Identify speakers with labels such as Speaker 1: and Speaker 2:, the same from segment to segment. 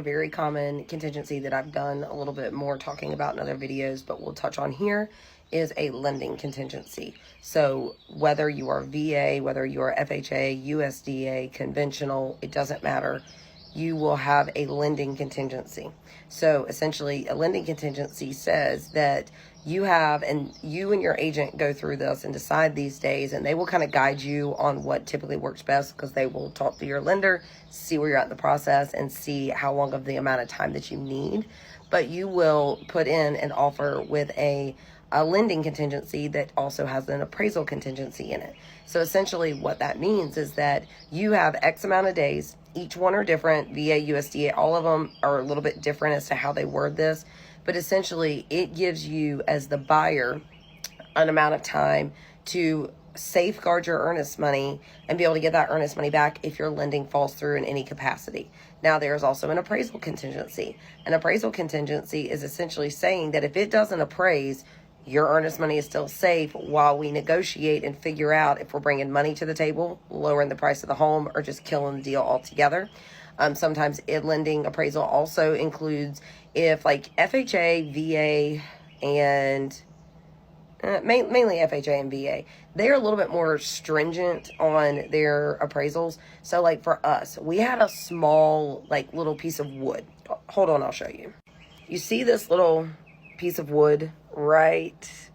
Speaker 1: very common contingency that I've done a little bit more talking about in other videos, but we'll touch on here, is a lending contingency. So whether you are VA, whether you are FHA, USDA, conventional, it doesn't matter. You will have a lending contingency. So essentially, a lending contingency says that you have, and you and your agent go through this and decide these days, and they will kind of guide you on what typically works best, because they will talk to your lender, see where you're at in the process, and see how long of the amount of time that you need. But you will put in an offer with a lending contingency that also has an appraisal contingency in it. So essentially what that means is that you have X amount of days. Each one are different. VA, USDA, all of them are a little bit different as to how they word this. But essentially it gives you, as the buyer, an amount of time to safeguard your earnest money and be able to get that earnest money back if your lending falls through in any capacity. Now, there's also an appraisal contingency. An appraisal contingency is essentially saying that if it doesn't appraise, your earnest money is still safe while we negotiate and figure out if we're bringing money to the table, lowering the price of the home, or just killing the deal altogether. Sometimes lending appraisal also includes if, like, FHA, VA, and mainly FHA and VA, they're a little bit more stringent on their appraisals. So like for us, we had a small, like, little piece of wood. Hold on, I'll show you. You see this little piece of wood right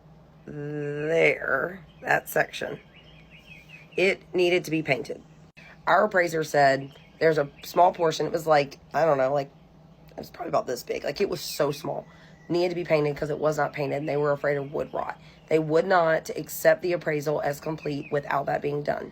Speaker 1: there, that section? It needed to be painted. Our appraiser said there's a small portion. It was like, I don't know, like, it was probably about this big. Like, it was so small. Needed to be painted because it was not painted, and they were afraid of wood rot. They would not accept the appraisal as complete without that being done.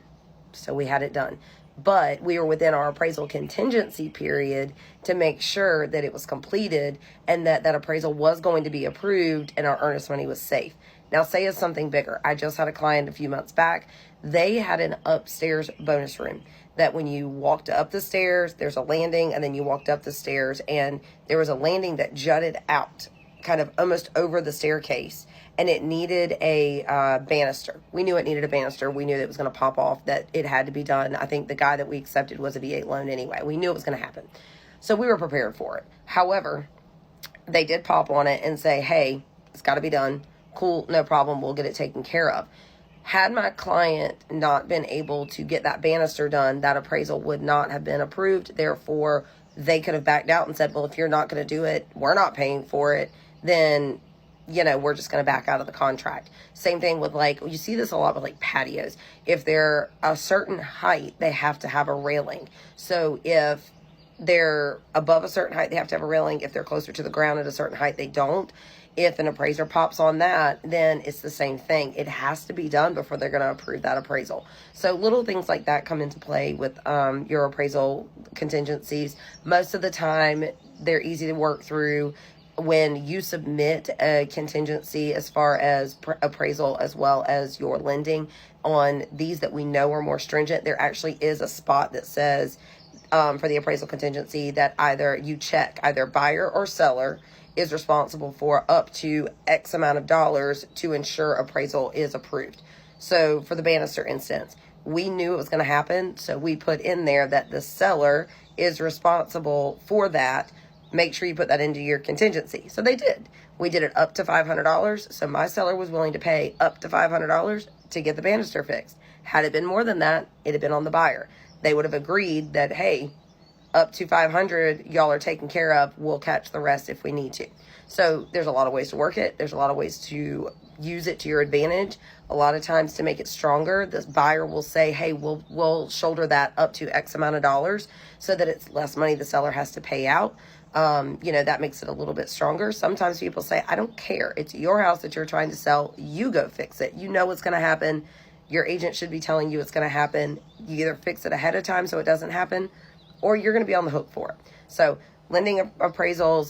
Speaker 1: So we had it done. But we were within our appraisal contingency period to make sure that it was completed and that that appraisal was going to be approved and our earnest money was safe. Now, say it's something bigger. I just had a client a few months back. They had an upstairs bonus room that when you walked up the stairs, there's a landing, and then you walked up the stairs, and there was a landing that jutted out kind of almost over the staircase, and it needed a banister. We knew it needed a banister. We knew that it was going to pop off, that it had to be done. I think the guy that we accepted was a V8 loan anyway. We knew it was going to happen. So we were prepared for it. However, they did pop on it and say, hey, it's got to be done. Cool, no problem. We'll get it taken care of. Had my client not been able to get that banister done, that appraisal would not have been approved. Therefore, they could have backed out and said, well, if you're not going to do it, we're not paying for it, then, you know, we're just going to back out of the contract. Same thing with, like, you see this a lot with, like, patios. If they're a certain height, they have to have a railing. So if they're above a certain height, they have to have a railing. If they're closer to the ground at a certain height, they don't. If an appraiser pops on that, then it's the same thing. It has to be done before they're going to approve that appraisal. So little things like that come into play with your appraisal contingencies. Most of the time, they're easy to work through when you submit a contingency as far as appraisal as well as your lending. On these that we know are more stringent, there actually is a spot that says for the appraisal contingency that either you check, either buyer or seller is responsible for up to X amount of dollars to ensure appraisal is approved. So for the banister instance, we knew it was going to happen, so we put in there that the seller is responsible for that. Make sure you put that into your contingency. So they did. We did it up to $500. So my seller was willing to pay up to $500 to get the banister fixed. Had it been more than that, it'd have been on the buyer. They would have agreed that, hey, up to $500, y'all are taken care of. We'll catch the rest if we need to. So there's a lot of ways to work it. There's a lot of ways to use it to your advantage. A lot of times to make it stronger, the buyer will say, hey, we'll shoulder that up to X amount of dollars so that it's less money the seller has to pay out. You know, that makes it a little bit stronger. Sometimes people say, I don't care. It's your house that you're trying to sell. You go fix it. You know what's going to happen. Your agent should be telling you what's going to happen. You either fix it ahead of time so it doesn't happen, or you're going to be on the hook for it. So lending and appraisal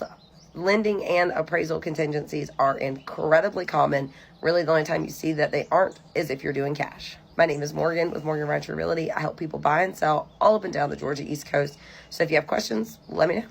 Speaker 1: contingencies are incredibly common. Really, the only time you see that they aren't is if you're doing cash. My name is Morgan with Morgan Rountree Realty. I help people buy and sell all up and down the Georgia East Coast. So if you have questions, let me know.